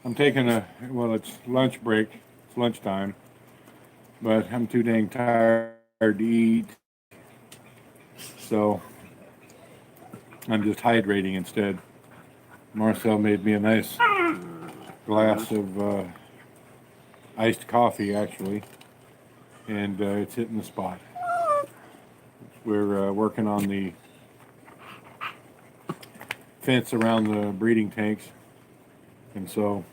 I'm taking it's lunch break. It's lunchtime, but I'm too dang tired to eat. So I'm just hydrating instead. Marcel made me a nice glass of iced coffee, actually, and it's hitting the spot. We're working on the fence around the breeding tanks, and so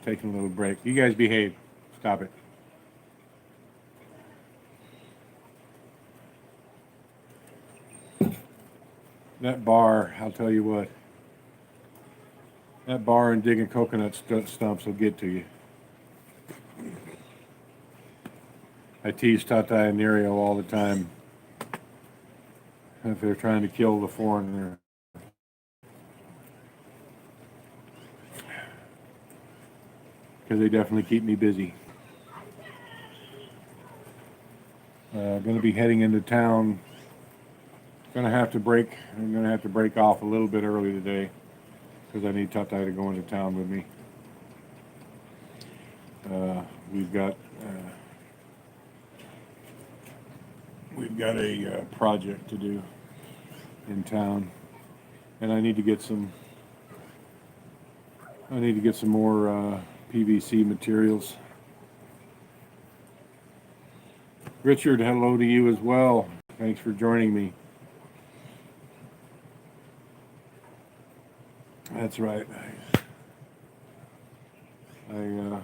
taking a little break. You guys behave. Stop it. That bar, I'll tell you what, that bar and digging coconut stumps will get to you. I tease Tata and Nerio all the time if they're trying to kill the foreigner. Because they definitely keep me busy. Going to be heading into town. Going to have to break. I'm going to have to break off a little bit early today because I need Tata to go into town with me. Uh, we've got we've got a project to do in town, and I need to get some. I need to get some more PVC materials. Richard, hello to you as well. Thanks for joining me. That's right. Well,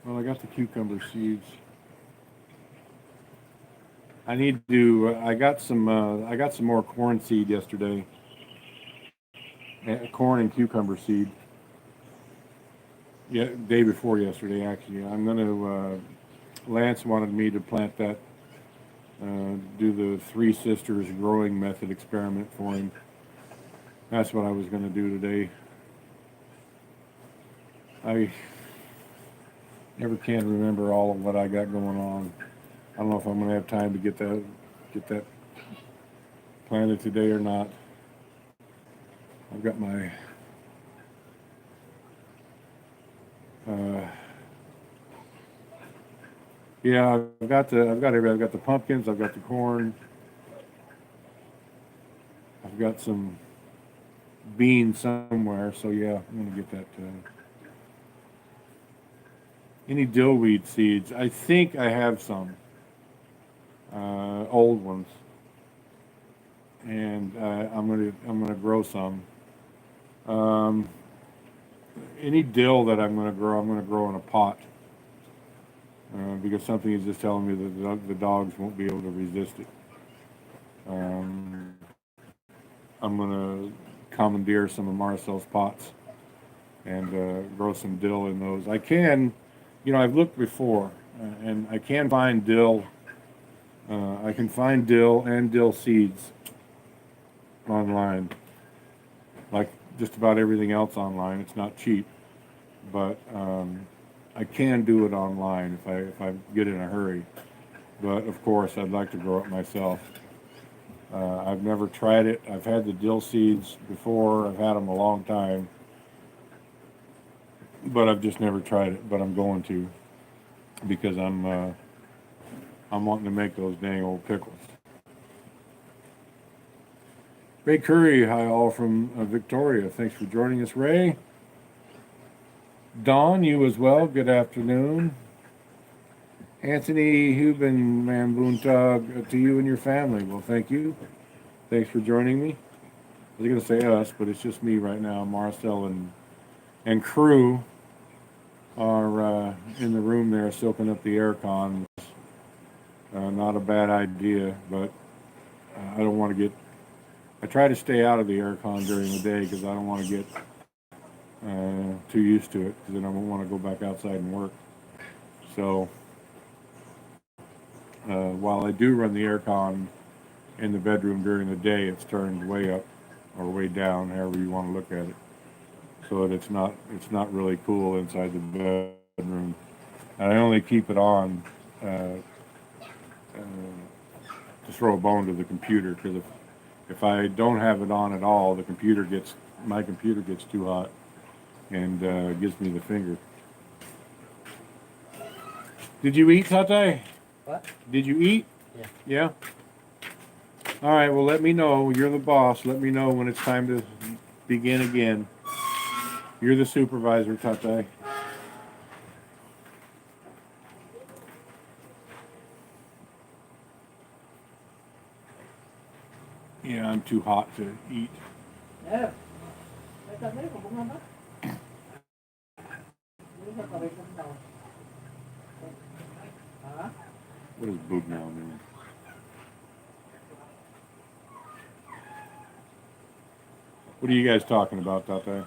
I got the cucumber seeds. I need to. I got some. I got some more corn seed yesterday. Corn and cucumber seed. Yeah, day before yesterday, actually. I'm going to. Lance wanted me to plant that. Do the Three Sisters growing method experiment for him. That's what I was going to do today. I never can remember all of what I got going on. I don't know if I'm going to have time to get that planted today or not. I've got my uh, yeah, I've got the pumpkins, I've got the corn, I've got some beans somewhere. So yeah, I'm going to get that. Any dillweed seeds? I think I have some old ones, and I'm gonna grow some. Um, any dill that I'm gonna grow in a pot because something is just telling me that the dogs won't be able to resist it. Um, I'm gonna commandeer some of Marcel's pots and grow some dill in those. I can, I've looked before, and I can find dill. I can find dill and dill seeds online, like just about everything else online. It's not cheap, but I can do it online if I get in a hurry. But of course, I'd like to grow it myself. I've never tried it. I've had the dill seeds before. I've had them a long time, but I've just never tried it. But I'm going to because I'm wanting to make those dang old pickles. Ray Curry, hi all from Victoria. Thanks for joining us, Ray. Don, you as well. Good afternoon. Anthony Huben Mambunta, to you and your family. Well, thank you. Thanks for joining me. I was going to say us, but it's just me right now. Marcel and crew are in the room there soaking up the air con. Not a bad idea, but I don't want to get. I try to stay out of the air con during the day because I don't want to get too used to it because then I won't want to go back outside and work. So while I do run the air con in the bedroom during the day, it's turned way up or way down, however you want to look at it, so that it's not really cool inside the bedroom. And I only keep it on to throw a bone to the computer because if If I don't have it on at all, my computer gets too hot and gives me the finger. Did you eat, Tate? What? Did you eat? Yeah. Yeah? All right, well, let me know. You're the boss. Let me know when it's time to begin again. You're the supervisor, Tate. Yeah, I'm too hot to eat. Yeah. Huh? What does boog now mean? What are you guys talking about, Tate?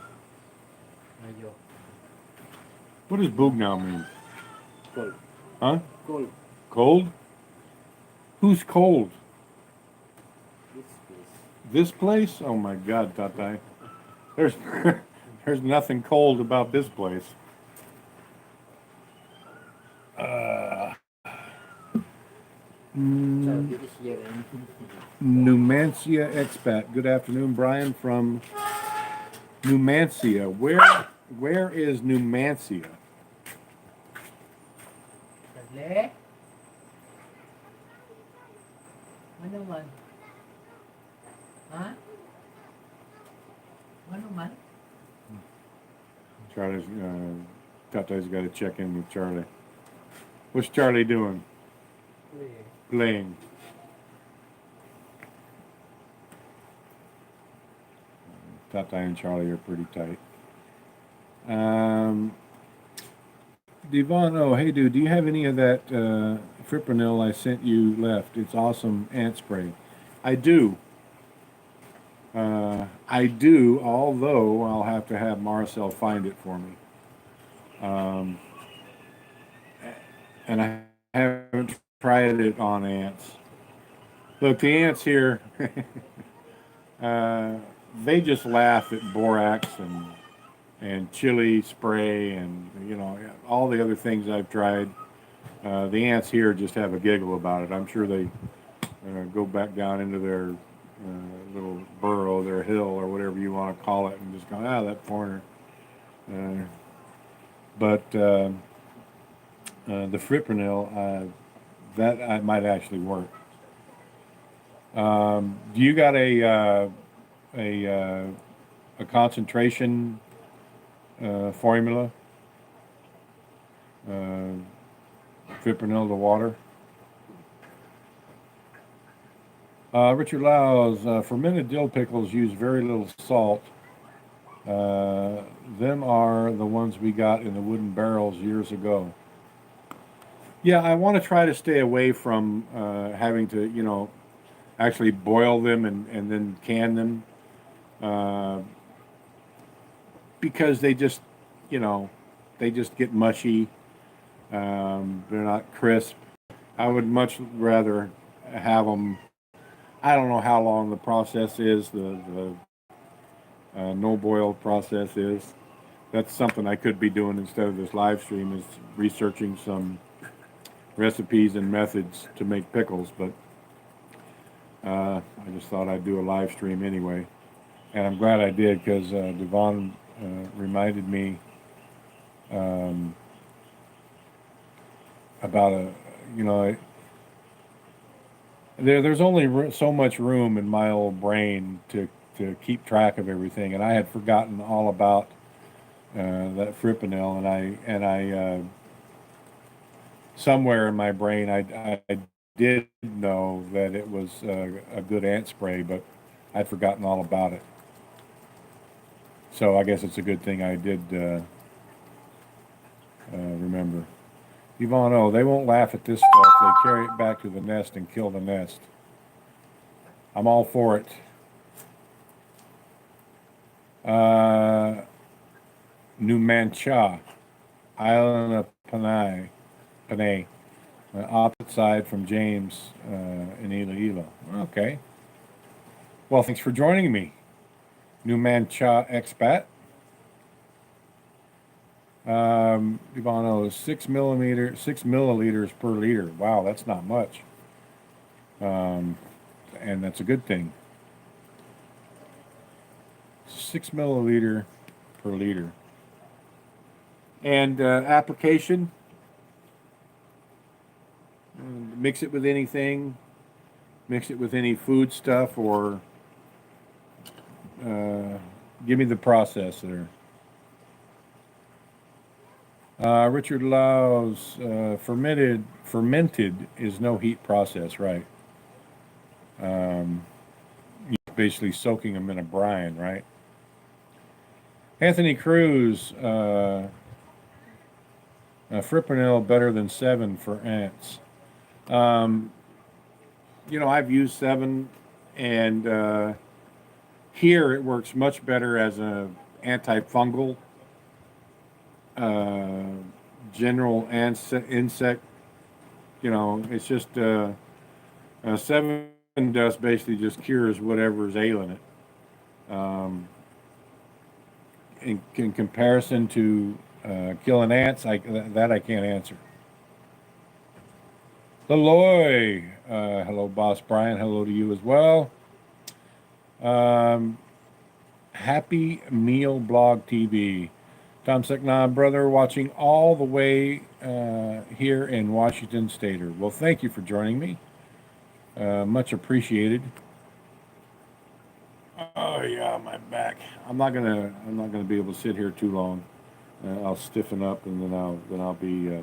Medyo What does boog now mean? cold. Huh? Cold. Cold? Who's cold? This place. This place? Oh my God, Tate. There's there's nothing cold about this place. So this is here in Numancia expat. Good afternoon, Brian from Numancia. Where is Numancia? Sadli. Ano man? Ha? Ano man? Charlie's Tate's got to check in with Charlie. What's Charlie doing? Playing. Tate and Charlie are pretty tight. Devon, oh, hey dude, do you have any of that fipronil I sent you left? It's awesome ant spray. I do. I do, although I'll have to have Marcel find it for me. And I haven't tried it on ants. Look, the ants here, they just laugh at borax and chili spray and, you know, all the other things I've tried. The ants here just have a giggle about it. I'm sure they go back down into their little burrow, their hill, or whatever you want to call it, and just go, that foreigner. But the fipronil, that might actually work. Do you got a concentration formula? Fipronil to water. Richard Laus, fermented dill pickles use very little salt. Them are the ones we got in the wooden barrels years ago. Yeah, I want to try to stay away from having to, you know, actually boil them and then can them. Because they just, you know, they just get mushy. They're not crisp. I would much rather have them. I don't know how long the process is, the no boil process is. That's something I could be doing instead of this live stream, is researching some recipes and methods to make pickles, but I just thought I'd do a live stream anyway. And I'm glad I did, because Devon reminded me about you know, there's only so much room in my old brain to keep track of everything, and I had forgotten all about that fipronil, and I somewhere in my brain I did know that it was a good ant spray, but I'd forgotten all about it. So I guess it's a good thing I did remember. Yvonne, oh, they won't laugh at this stuff. They carry it back to the nest and kill the nest. I'm all for it. Numancia, Island of Panay, opposite side from James in Iloilo. Okay. Well, thanks for joining me, Numancia expat. Ivano, 6 milliliters per liter. Wow, that's not much. And that's a good thing. 6 milliliter per liter. And application, mix it with anything, mix it with any food stuff, or give me the process there. Richard Laus, fermented is no heat process, right? You're basically soaking them in a brine, right? Anthony Cruz, Fipronil better than 7 for ants. I've used 7, and here it works much better as a antifungal, general insect. It's just 7 dust basically just cures whatever's ailing it. In comparison to killing ants, I can't answer. Leloy, hello, Boss Brian. Hello to you as well. Happy Meal Blog TV. Tom Seknon, brother, watching all the way here in Washington State. Well, thank you for joining me. Much appreciated. Oh yeah, my back. I'm not gonna be able to sit here too long. I'll stiffen up, and then I'll be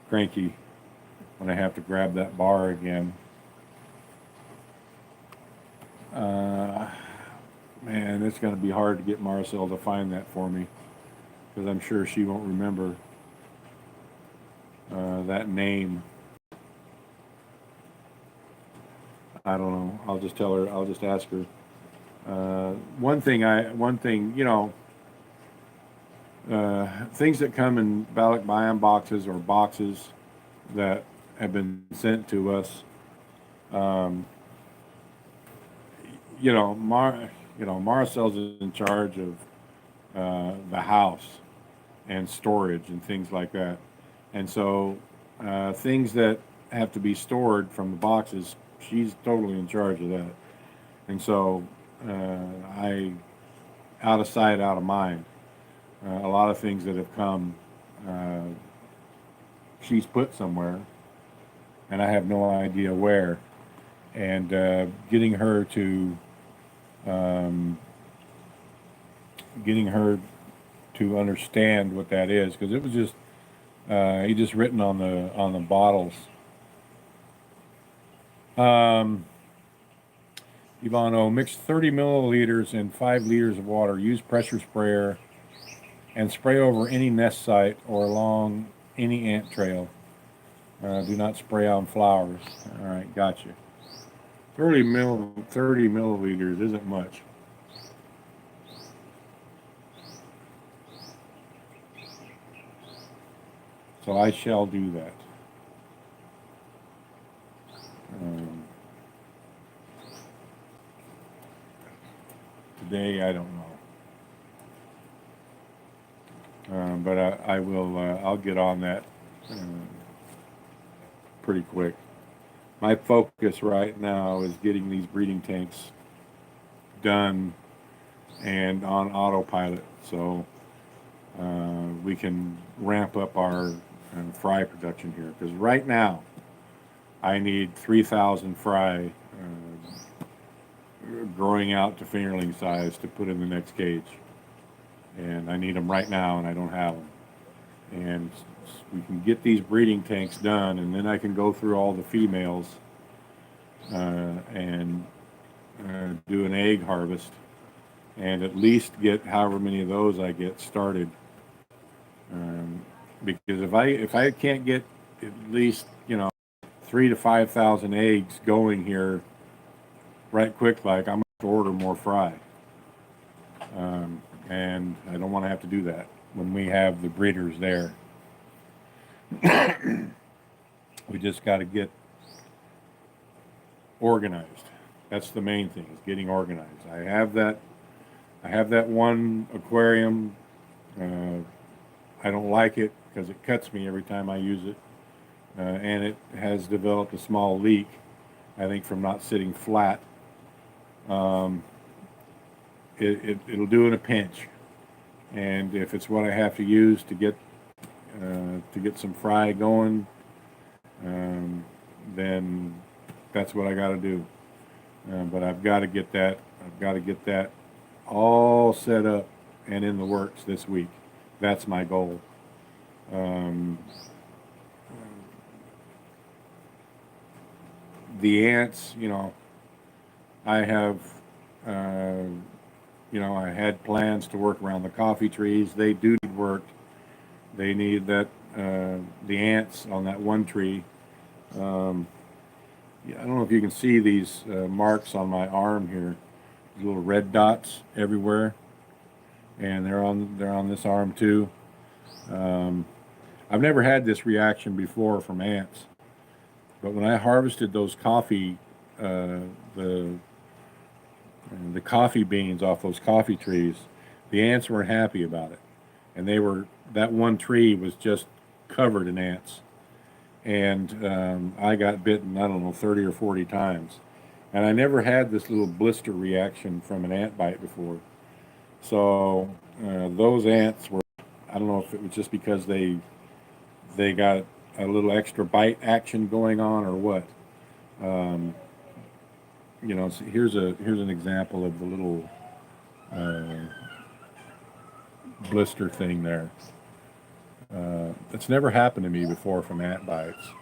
cranky when I have to grab that bar again. Man, it's gonna be hard to get Marcel to find that for me, because I'm sure she won't remember that name. I don't know. I'll just tell her. I'll just ask her. One thing, things that come in Balik Biome boxes or boxes that have been sent to us. Marcel's in charge of the house and storage and things like that, and so things that have to be stored from the boxes, she's totally in charge of that, and so I, out of sight, out of mind. A lot of things that have come, she's put somewhere, and I have no idea where. And getting her to understand what that is, because it was just he just written on the bottles. Ivano, mix 30 milliliters in 5 liters of water. Use pressure sprayer and spray over any nest site or along any ant trail. Do not spray on flowers. All right, gotcha. 30 milliliters isn't much. So I shall do that. Today, I don't know. But I will, I'll get on that pretty quick. My focus right now is getting these breeding tanks done and on autopilot, so we can ramp up our fry production here. Because right now, I need 3,000 fry growing out to fingerling size to put in the next cage. And I need them right now, and I don't have them. And we can get these breeding tanks done, and then I can go through all the females and do an egg harvest, and at least get however many of those I get started. Because if I can't get at least 3,000 to 5,000 eggs going here right quick, like, I'm going to order more fry. And I don't want to have to do that when we have the breeders there. We just got to get organized. That's the main thing, is getting organized. I have that one aquarium. I don't like it because it cuts me every time I use it. And it has developed a small leak, I think, from not sitting flat. it'll do in a pinch. And if it's what I have to use to get some fry going, then that's what I got to do. But I've got to get that. I've got to get that all set up and in the works this week. That's my goal. The ants, I have, I had plans to work around the coffee trees. They do need work. They need that, the ants on that one tree. Yeah, I don't know if you can see these marks on my arm here, these little red dots everywhere, and they're on this arm too. I've never had this reaction before from ants, but when I harvested those coffee, the coffee beans off those coffee trees, the ants weren't happy about it, and that one tree was just covered in ants. And I got bitten, I don't know, 30 or 40 times. And I never had this little blister reaction from an ant bite before. So those ants were, I don't know if it was just because they got a little extra bite action going on or what. So here's an example of the little blister thing there. It's never happened to me before from ant bites.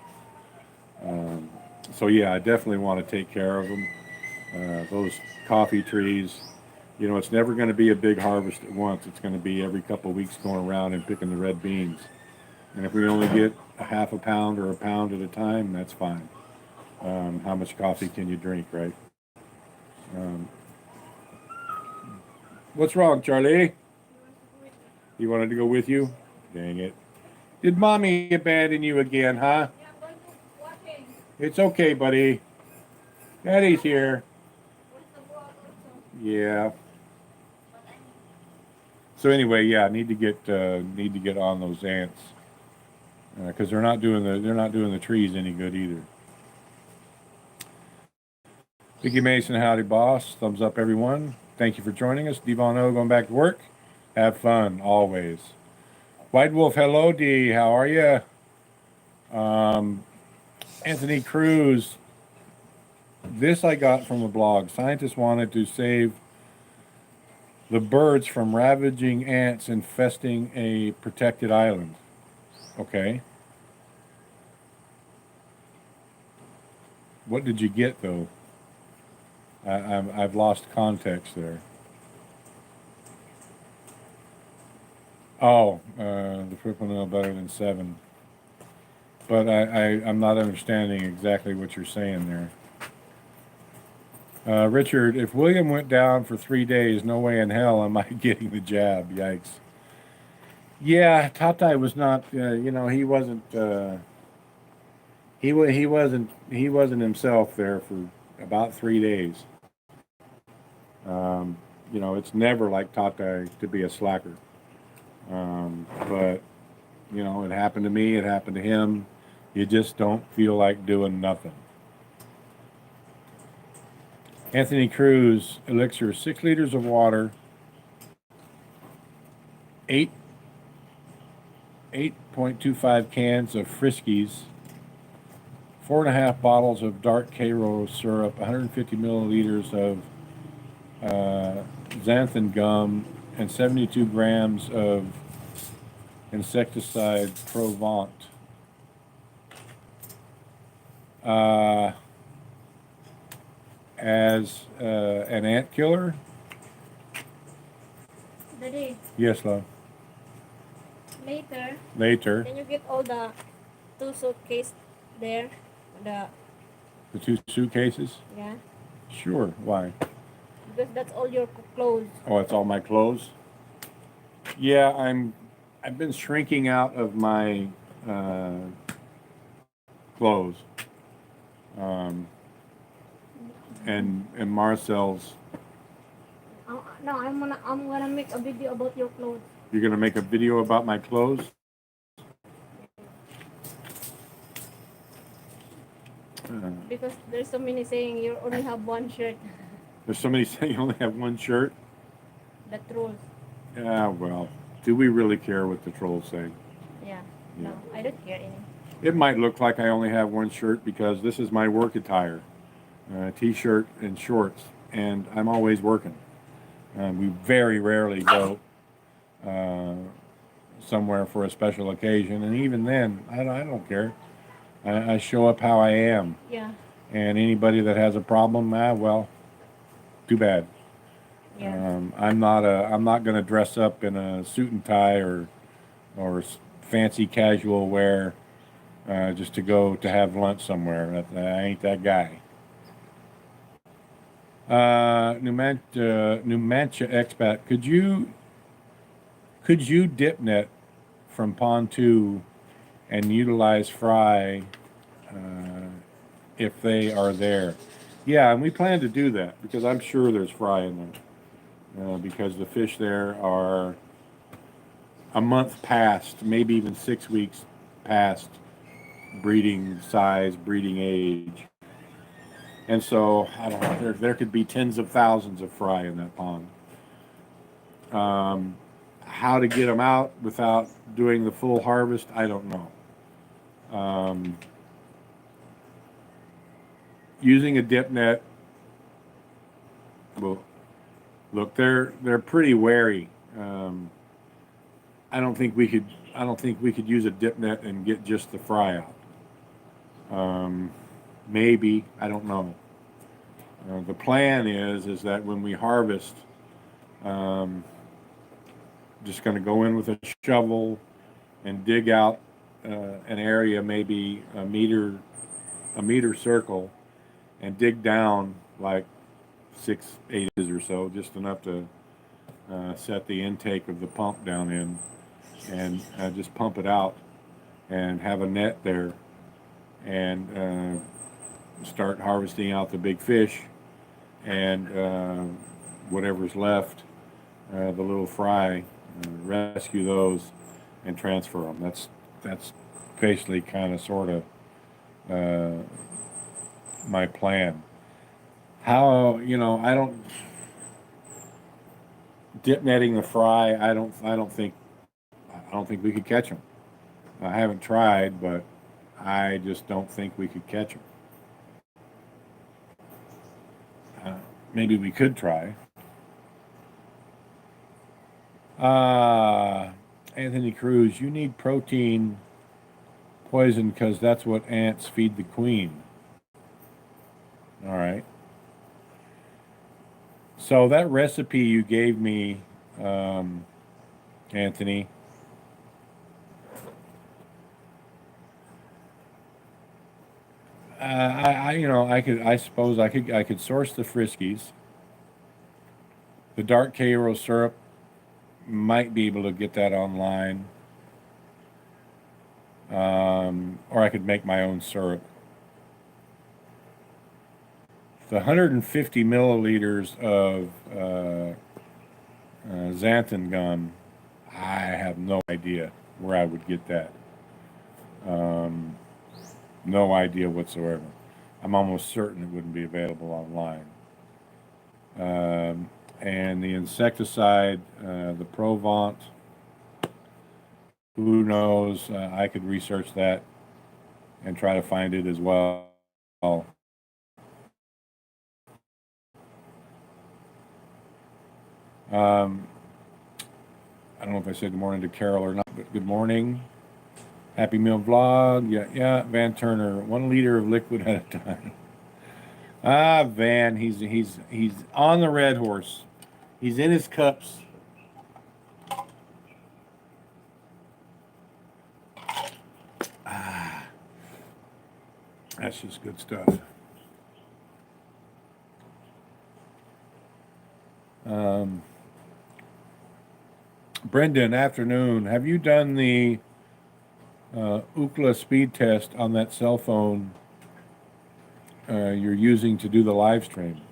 So yeah, I definitely want to take care of them. Those coffee trees, it's never going to be a big harvest at once. It's going to be every couple of weeks going around and picking the red beans. And if we only get a half a pound or a pound at a time, that's fine. How much coffee can you drink, right? What's wrong, Charlie? He wanted to go with you? Dang it. Did mommy abandon you again, huh? Yeah, I'm going to watching. It's okay, buddy. Daddy's here. What's the vlog also? Yeah. So anyway, yeah, I need to get on those ants because they're not doing the trees any good either. Vicky Mason, howdy, boss. Thumbs up, everyone. Thank you for joining us. Devon O, going back to work. Have fun always. White Wolf, hello, D. How are you? Anthony Cruz. This I got from a blog. Scientists wanted to save the birds from ravaging ants infesting a protected island. Okay. What did you get, though? I've lost context there. Oh, the triple no better than 7. But I'm not understanding exactly what you're saying there. Richard, if William went down for 3 days, no way in hell am I getting the jab. Yikes. Yeah, Tatai was not. He wasn't. He wasn't himself there for about 3 days. It's never like Tatai to be a slacker. But it happened to me. It happened to him. You just don't feel like doing nothing. Anthony Cruz, elixir, 6 liters of water, 8.25 cans of Friskies, 4.5 bottles of dark Cairo syrup, 150 milliliters of xanthan gum, and 72 grams of insecticide Provant. As an ant killer? Daddy, Yes, love. later, Later. can you get all the 2 suitcase there? The 2 suitcases? Yeah, Sure. Why? because that's all your clothes. Oh, it's all my clothes? Yeah, I've been shrinking out of my clothes. And Marcel's. No, I'm gonna make a video about your clothes. You're gonna make a video about my clothes? Because there's so many saying you only have one shirt. There's somebody saying you only have one shirt. The trolls. Yeah, well, do we really care what the trolls say? Yeah. Yeah. No, I don't care any. It might look like I only have one shirt because this is my work attire, t-shirt and shorts, and I'm always working. We very rarely go uh, somewhere for a special occasion, and even then, I don't care. I show up how I am, Yeah. and anybody that has a problem, well, too bad. Yeah. I'm not going to dress up in a suit and tie or fancy casual wear just to go to have lunch somewhere. I ain't that guy. Numantia expat, could you dip net from pond 2 and utilize fry if they are there? Yeah, and we plan to do that because I'm sure there's fry in there because the fish there are a month past, maybe even 6 weeks past breeding size, breeding age. And so, I don't know, there could be tens of thousands of fry in that pond. How to get them out without doing the full harvest, I don't know. Using a dip net, well, look, they're pretty wary. I don't think we could use a dip net and get just the fry out. Maybe, I don't know. The plan is that when we harvest, just going to go in with a shovel and dig out an area, maybe a meter circle, and dig down like 6-8 inches or so, just enough to set the intake of the pump down in, and just pump it out, and have a net there, and start harvesting out the big fish, and whatever's left, the little fry, rescue those and transfer them. That's basically kind of sort of my plan. How, I don't dip netting the fry. I don't think we could catch them. I haven't tried, but I just don't think we could catch them. Maybe we could try. Anthony Cruz, you need protein poison because that's what ants feed the queen. All right. So that recipe you gave me, Anthony, I suppose I could source the Friskies. The dark Cairo syrup, might be able to get that online. Or I could make my own syrup. The 150 milliliters of xanthan gum, I have no idea where I would get that. No idea whatsoever. I'm almost certain it wouldn't be available online. And the insecticide, the Provant, who knows? I could research that and try to find it as well. I don't know if I said good morning to Carol or not, but good morning. Happy Meal Vlog. Yeah, Van Turner. 1 liter of liquid at a time. Van, he's on the red horse. He's in his cups. That's just good stuff. Brendan, afternoon. Have you done the Ookla speed test on that cell phone you're using to do the live stream?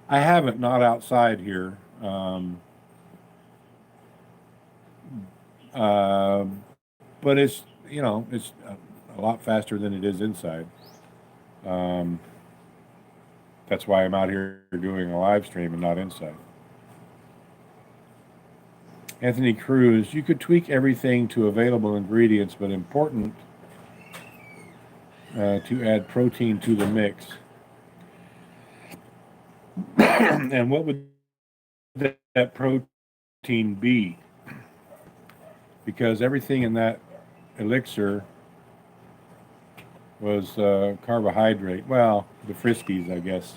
I haven't, not outside here. But it's, it's a lot faster than it is inside. That's why I'm out here doing a live stream and not inside. Anthony Cruz, you could tweak everything to available ingredients, but important to add protein to the mix. And what would that protein be? Because everything in that elixir was carbohydrate. Well, the Friskies, I guess,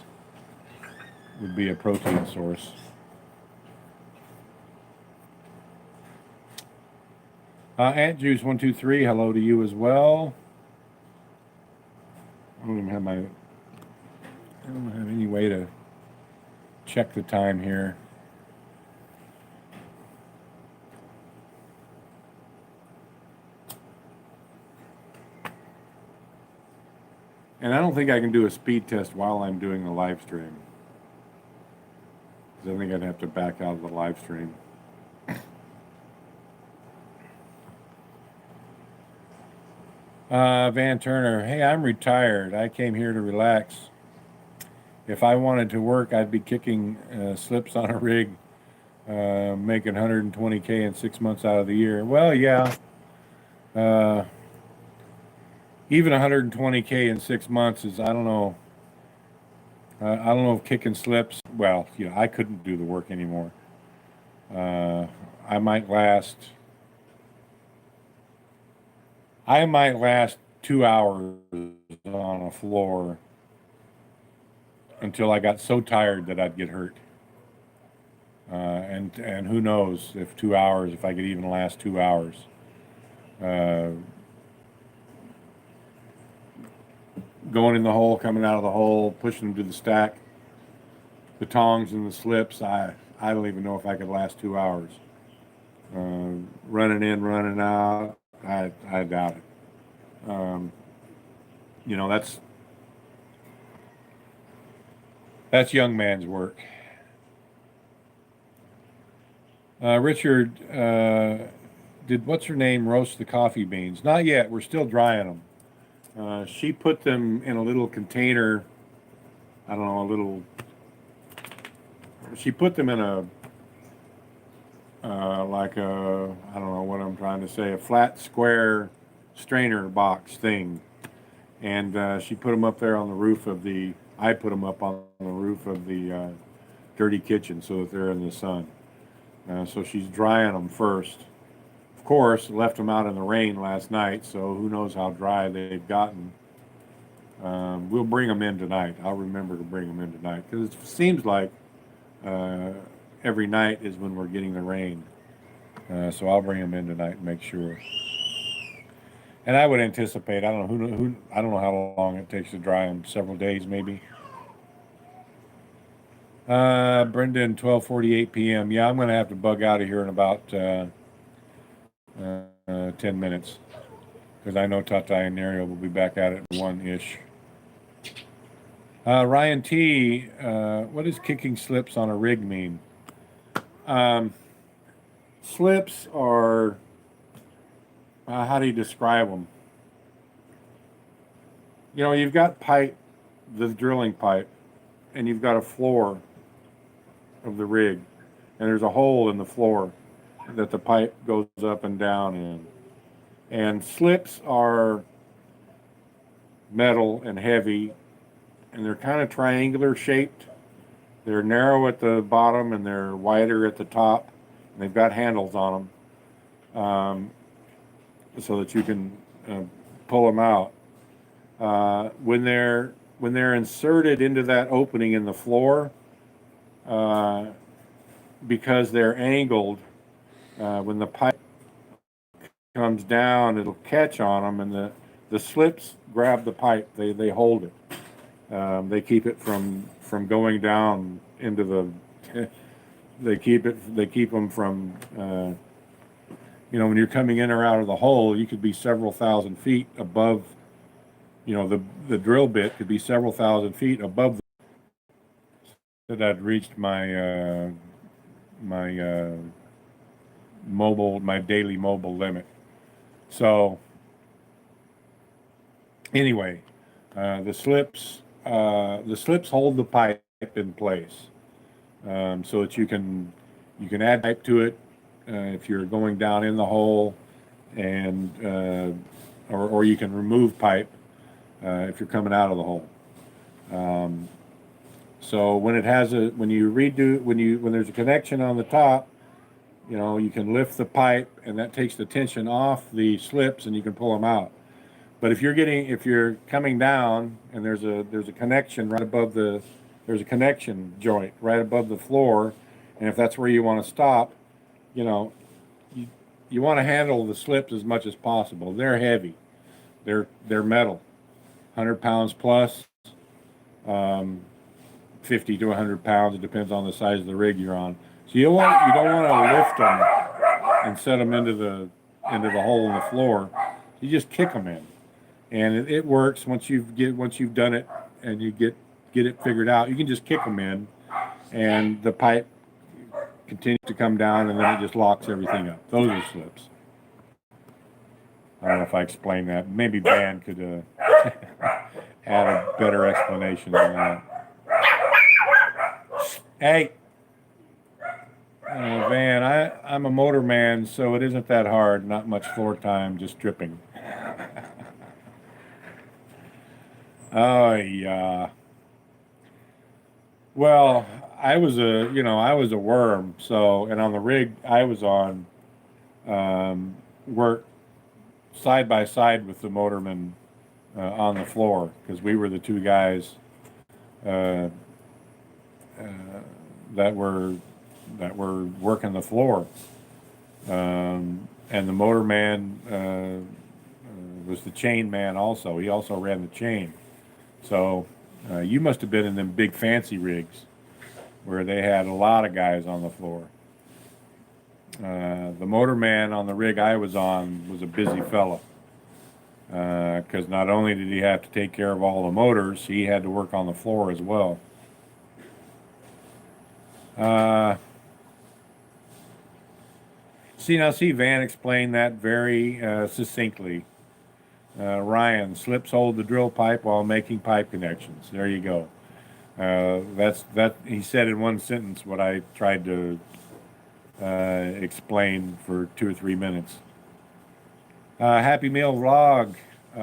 would be a protein source. Ant Juice 123, hello to you as well. I don't have any way to check the time here. And I don't think I can do a speed test while I'm doing the live stream, because I think I'd have to back out of the live stream. Van Turner, hey, I'm retired. I came here to relax. If I wanted to work, I'd be kicking slips on a rig, making 120K in 6 months out of the year. Well, yeah. Even 120K in 6 months is, I don't know. I don't know if kicking slips, well, you know, I couldn't do the work anymore. I might last 2 hours on a floor until I got so tired that I'd get hurt. And who knows if 2 hours, if I could even last 2 hours. Going in the hole, coming out of the hole, pushing them to the stack, the tongs and the slips, I don't even know if I could last 2 hours. Running in, running out, I doubt it. You know, that's young man's work. Richard, did what's her name roast the coffee beans? Not yet. We're still drying them. She put them in a little container. I don't know, she put them in a, like a, I don't know what I'm trying to say, a flat square strainer box thing. And she put them up there on the roof of I put them up on the roof of the dirty kitchen so that they're in the sun. So she's drying them first. Of course, left them out in the rain last night, so who knows how dry they've gotten. We'll bring them in tonight. I'll remember to bring them in tonight, because it seems like every night is when we're getting the rain. So I'll bring them in tonight and make sure. And I would anticipate, I don't know I don't know how long it takes to dry them. Several days, maybe. Brendan, 12:48 p.m. Yeah, I'm going to have to bug out of here in about 10 minutes, because I know Tata and Nerio will be back at it 1-ish. Ryan T, what does kicking slips on a rig mean? Slips are, how do you describe them? You know, you've got pipe, the drilling pipe, and you've got a floor of the rig, and there's a hole in the floor that the pipe goes up and down in. And slips are metal and heavy, and they're kind of triangular shaped. They're narrow at the bottom and they're wider at the top, and they've got handles on them, so that you can pull them out. When they're inserted into that opening in the floor, because they're angled, when the pipe comes down, it'll catch on them, and the slips grab the pipe. They hold it. They keep it from going down into the. They keep them from. You know, when you're coming in or out of the hole, you could be several thousand feet above. You know, the drill bit could be several thousand feet above. That I'd reached my daily mobile limit. So anyway, the slips hold the pipe in place, so that you can add pipe to it, if you're going down in the hole, and or you can remove pipe if you're coming out of the hole. So when when there's a connection on the top, you can lift the pipe, and that takes the tension off the slips, and you can pull them out. But if you're coming down, and there's a connection right above there's a connection joint right above the floor, and if that's where you want to stop, you want to handle the slips as much as possible. They're heavy, they're metal, 100 pounds plus, 50 to 100 pounds. It depends on the size of the rig you're on. So you don't want to lift them and set them into the hole in the floor. You just kick them in, and it works once you've done it and you get it figured out. You can just kick them in, and the pipe continues to come down, and then it just locks everything up. Those are slips. I don't know if I explained that. Maybe Van could add a better explanation than that. Hey, Van, I'm a motor man, so it isn't that hard. Not much floor time, just dripping. Oh, yeah. Well, I was a worm. So, and on the rig I was on, worked side by side with the motorman on the floor, because we were the two guys that were working the floor, and the motorman was the chain man also. He also ran the chain. So you must have been in them big fancy rigs where they had a lot of guys on the floor. The motorman on the rig I was on was a busy fella, because not only did he have to take care of all the motors, he had to work on the floor as well. See, Van explained that very succinctly. Ryan, slips hold the drill pipe while making pipe connections. There you go. That he said in one sentence what I tried to explain for 2 or 3 minutes. Happy Meal blog. Say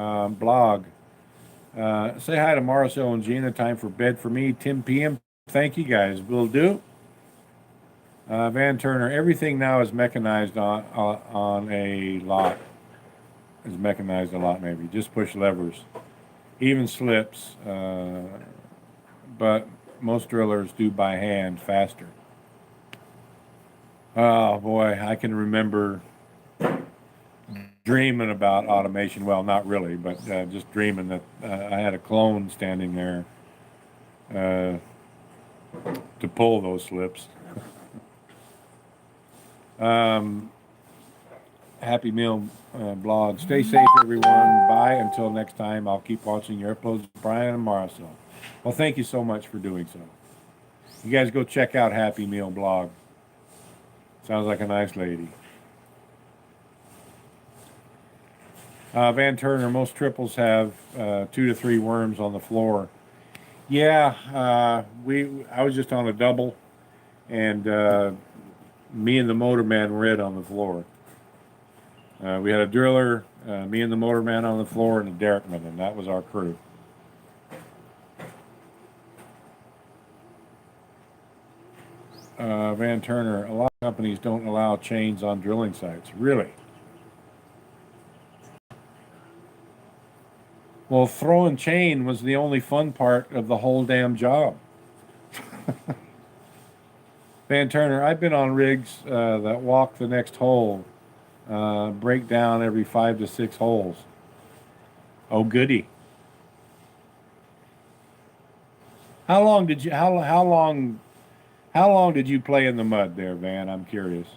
hi to Marcel and Gina. Time for bed for me, 10 p.m. Thank you guys. Will do. Van Turner, everything now is mechanized on a lot. Is mechanized a lot, maybe. Just push levers. Even slips, but most drillers do by hand faster. Oh boy, I can remember dreaming about automation. Well, not really, but just dreaming that I had a clone standing there to pull those slips. Happy Meal blog. Stay safe, everyone. Bye. Until next time, I'll keep watching your uploads, Brian and Marcel. Well, thank you so much for doing so. You guys go check out Happy Meal blog. Sounds like a nice lady. Van Turner, most triples have 2 to 3 worms on the floor. Yeah, I was just on a double, and me and the motorman were it on the floor. We had a driller, me and the motorman on the floor, and a derrickman, and that was our crew. Van Turner, a lot of companies don't allow chains on drilling sites. Really? Well, throwing chain was the only fun part of the whole damn job. Van Turner, I've been on rigs that walk the next hole, break down every 5 to 6 holes. Oh, goody. How long did you play in the mud there, Van? I'm curious.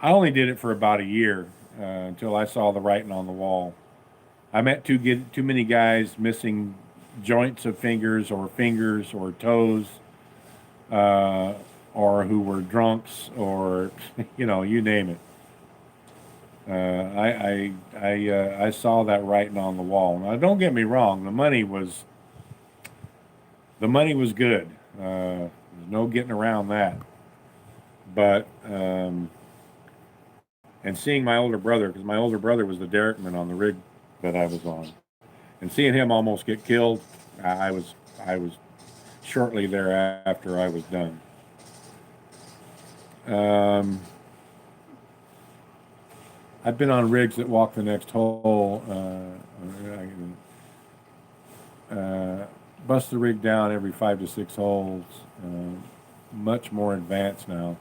I only did it for about a year until I saw the writing on the wall. I met too many guys missing joints of fingers or toes, or who were drunks, or you name it. I saw that writing on the wall. Now, don't get me wrong, the money was good. There's no getting around that. But and seeing my older brother, because my older brother was the derrickman on the rig that I was on, and seeing him almost get killed, I was shortly thereafter I was done. I've been on rigs that walk the next hole. Bust the rig down every 5 to 6 holes. Much more advanced now.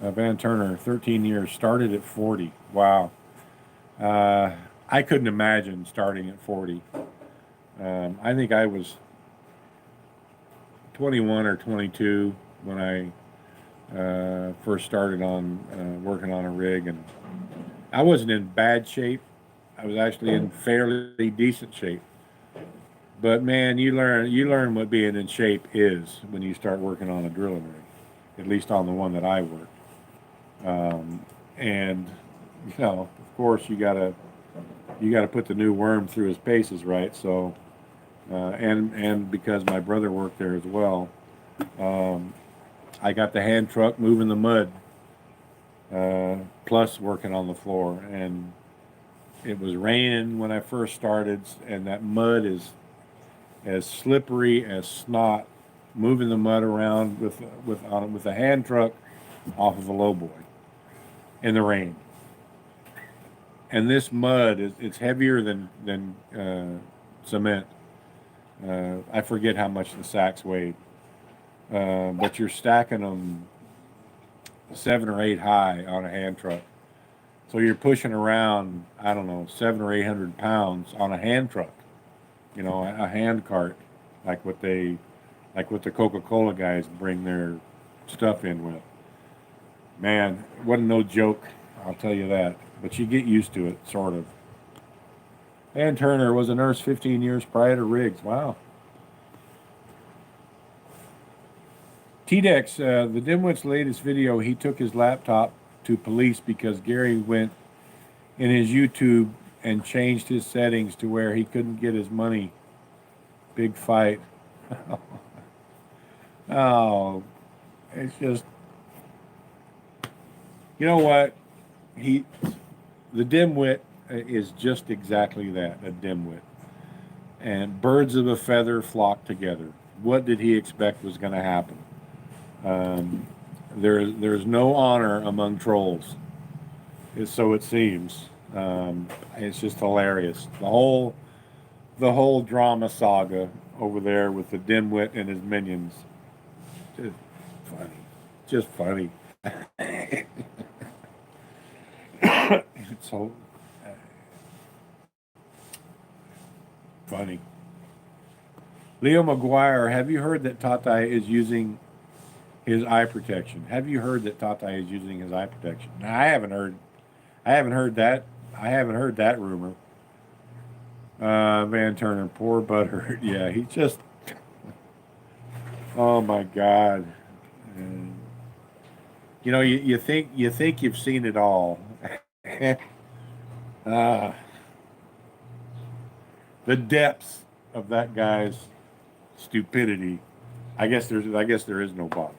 Van Turner, 13 years, started at 40. Wow. I couldn't imagine starting at 40. I think I was 21 or 22 when I first started on working on a rig, and I wasn't in bad shape. I was actually in fairly decent shape. But man, you learn what being in shape is when you start working on a drilling rig, at least on the one that I worked. And of course, you gotta put the new worm through his paces, right? So, and because my brother worked there as well, I got the hand truck moving the mud, plus working on the floor, and it was raining when I first started, and that mud is as slippery as snot, moving the mud around with a hand truck off of a lowboy in the rain. And this mud it's heavier than cement. I forget how much the sacks weighed, but you're stacking them 7 or 8 high on a hand truck. So you're pushing around, I don't know, 700 or 800 pounds on a hand truck. A hand cart, like what the Coca-Cola guys bring their stuff in with. Man, it wasn't no joke, I'll tell you that. But you get used to it, sort of. Van Turner was a nurse 15 years prior to rigs. Wow. T-Dex, the Dimwit's latest video, he took his laptop to police because Gary went in his YouTube and changed his settings to where he couldn't get his money. Big fight. Oh, it's just, you know what? The dimwit is just exactly that, a dimwit. And birds of a feather flock together. What did he expect was going to happen? There's no honor among trolls. So it seems. It's just hilarious. The whole drama saga over there with the dimwit and his minions. Just funny. Just funny. It's so funny. Leo McGuire, have you heard that Tata is using his eye protection? Have you heard that Tata is using his eye protection? No, I haven't heard that. I haven't heard that rumor. Van Turner, poor butthurt. Yeah, he just. Oh my God. And, you think you've seen it all. The depths of that guy's stupidity. I guess there is no bottom.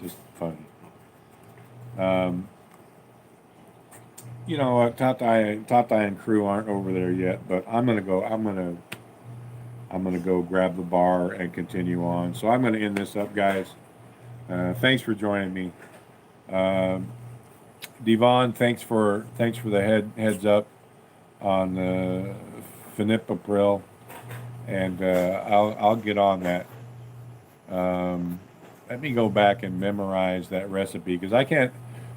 Just funny. Tata and crew aren't over there yet, but I'm gonna go grab the bar and continue on. So I'm gonna end this up, guys. Thanks for joining me. Devon, thanks for the heads up on Fenipapril, and I'll get on that. Let me go back and memorize that recipe, because I can't.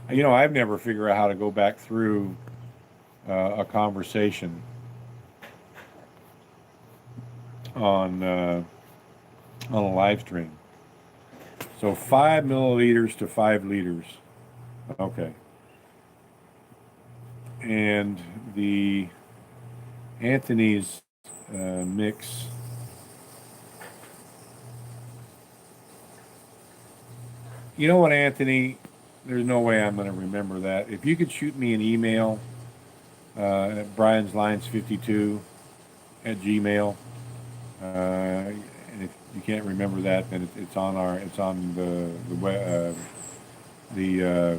I've never figured out how to go back through a conversation on a live stream. So 5 milliliters to 5 liters. Okay. And the Anthony's mix. You know what, Anthony? There's no way I'm going to remember that. If you could shoot me an email at brianslines52 at gmail, and if you can't remember that, then it's on the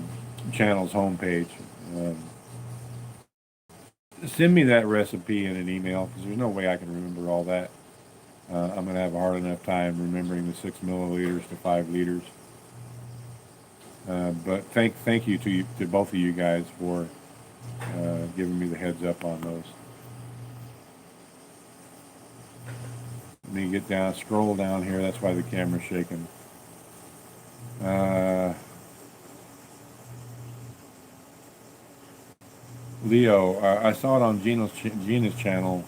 channel's homepage. Send me that recipe in an email because there's no way I can remember all that. I'm going to have a hard enough time remembering the 6 milliliters to 5 liters. But thank you to both of you guys for giving me the heads up on those. Let me get down, scroll down here. That's why the camera's shaking. Leo, I saw it on Gina's channel.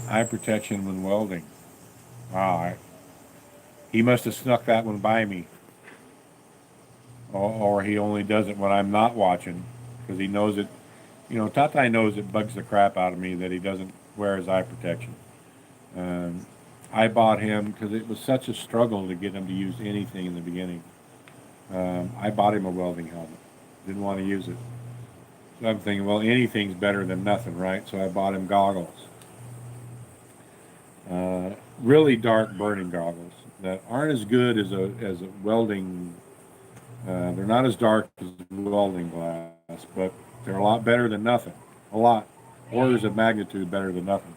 Eye protection when welding. Wow, he must have snuck that one by me. Or he only does it when I'm not watching, because he knows it. You know, Tatai knows it bugs the crap out of me that he doesn't wear his eye protection. I bought him because it was such a struggle to get him to use anything in the beginning. I bought him a welding helmet. Didn't want to use it. So I'm thinking, well, anything's better than nothing, right? So I bought him goggles. Really dark burning goggles that aren't as good as a welding. They're not as dark as welding glass, but they're a lot better than nothing. A lot. Orders of magnitude better than nothing.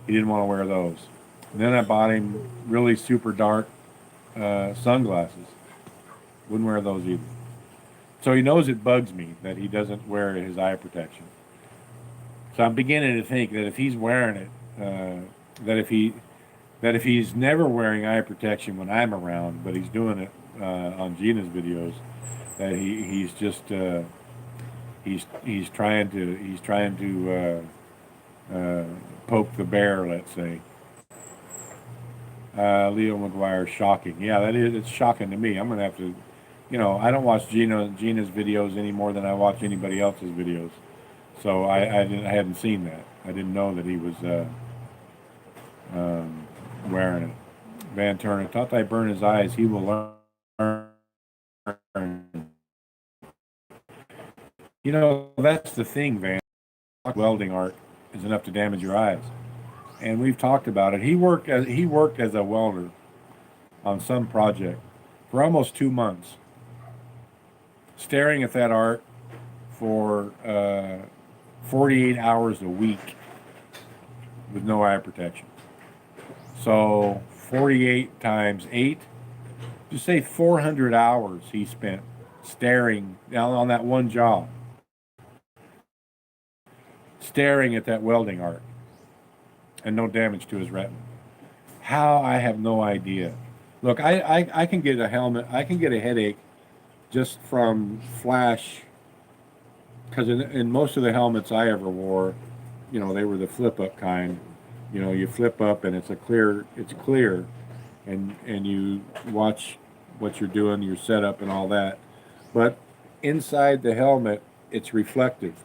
He didn't want to wear those. And then I bought him really super dark sunglasses. Wouldn't wear those either. So he knows it bugs me that he doesn't wear his eye protection. So I'm beginning to think that if he's wearing it, that if he's never wearing eye protection when I'm around, but he's doing it on Gina's videos, that he's just he's trying to poke the bear, let's say. Leo McGuire, shocking. Yeah, it's shocking to me. I'm gonna have to, I don't watch Gina's videos any more than I watch anybody else's videos. So I hadn't seen that. I didn't know that he was wearing it. Van Turner, Tatai burn his eyes, he will learn. That's the thing, Van. Welding art is enough to damage your eyes. And we've talked about it. He worked as a welder on some project for almost 2 months, staring at that art for 48 hours a week with no eye protection. So 48 times 8, just say 400 hours he spent staring down on that one job, staring at that welding art, and no damage to his retina. How? I have no idea. Look, I can get a helmet, I can get a headache just from flash, because in most of the helmets I ever wore, they were the flip up kind. You flip up and it's clear, and you watch what you're doing, your setup and all that. But inside the helmet, it's reflective.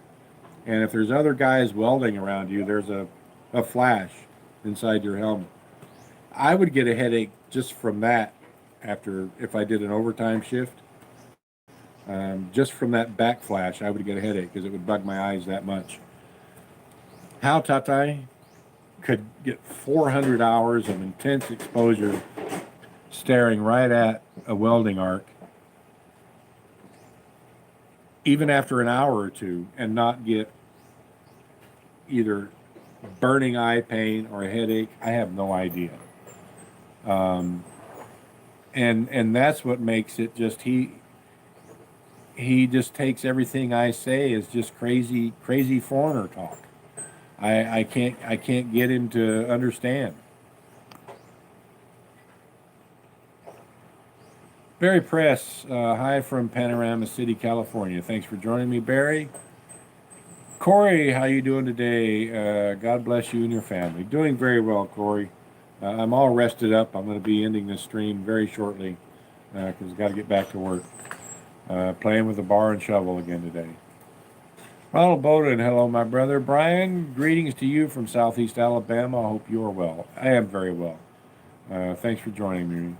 And if there's other guys welding around you, there's a flash inside your helmet. I would get a headache just from that if I did an overtime shift. Just from that backflash, I would get a headache because it would bug my eyes that much. How Tatai could get 400 hours of intense exposure staring right at a welding arc, even after an hour or two, and not get either burning eye pain or a headache, I have no idea. And that's what makes it just he just takes everything I say as just crazy foreigner talk. I can't get him to understand. Barry Press, hi from Panorama City, California. Thanks for joining me, Barry. Corey, how you doing today? God bless you and your family. Doing very well, Corey. I'm all rested up. I'm going to be ending this stream very shortly because I've got to get back to work. Playing with the bar and shovel again today. Ronald Bowden, hello, my brother. Brian, greetings to you from Southeast Alabama. I hope you are well. I am very well. Thanks for joining me,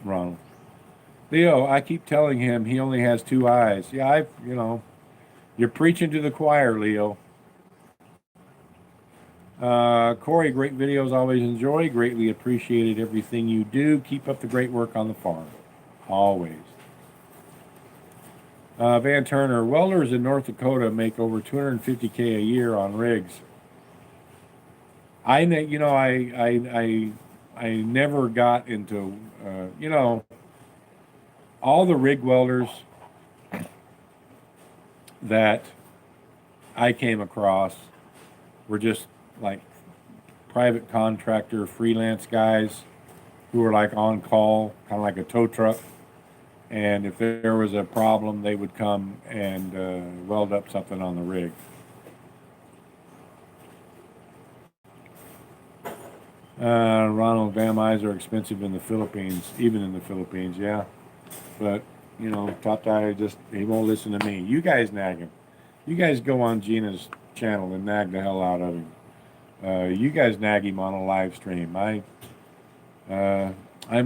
Ronald. Leo, I keep telling him he only has 2 eyes. Yeah, you're preaching to the choir, Leo. Corey, great videos, always enjoy. Greatly appreciated everything you do. Keep up the great work on the farm. Always. Van Turner, welders in North Dakota make over $250K a year on rigs. I never got into, all the rig welders that I came across were just like private contractor, freelance guys who were like on call, kind of like a tow truck. And if there was a problem, they would come and weld up something on the rig. Ronald, damn eyes are expensive in the Philippines, even in the Philippines, yeah. But, Top Guy he won't listen to me. You guys nag him. You guys go on Gina's channel and nag the hell out of him. You guys nag him on a live stream. I'm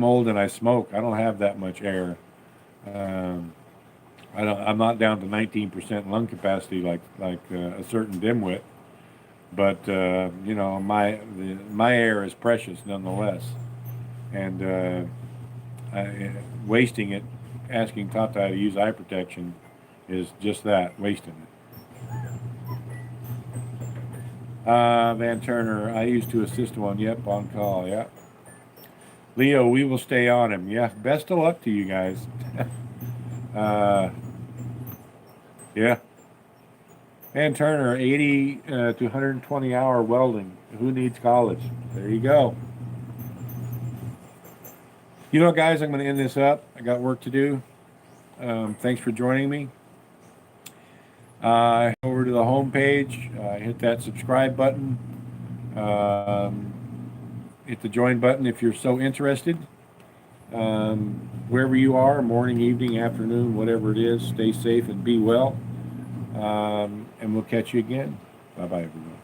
old and I smoke. I don't have that much air. I'm not down to 19% lung capacity like a certain dimwit, but my air is precious nonetheless, and wasting it, asking Tata to use eye protection, is just that, wasting it. Van Turner, I used to assist one. Yep, on call. Yep. Leo, we will stay on him. Yeah, best of luck to you guys. Yeah. Van Turner, 80 to 120 hour welding. Who needs college? There you go. Guys, I'm going to end this up. I got work to do. Thanks for joining me. Over to the home page, hit that subscribe button. Hit the join button if you're so interested. Wherever you are, morning, evening, afternoon, whatever it is, stay safe and be well. And we'll catch you again. Bye-bye, everyone.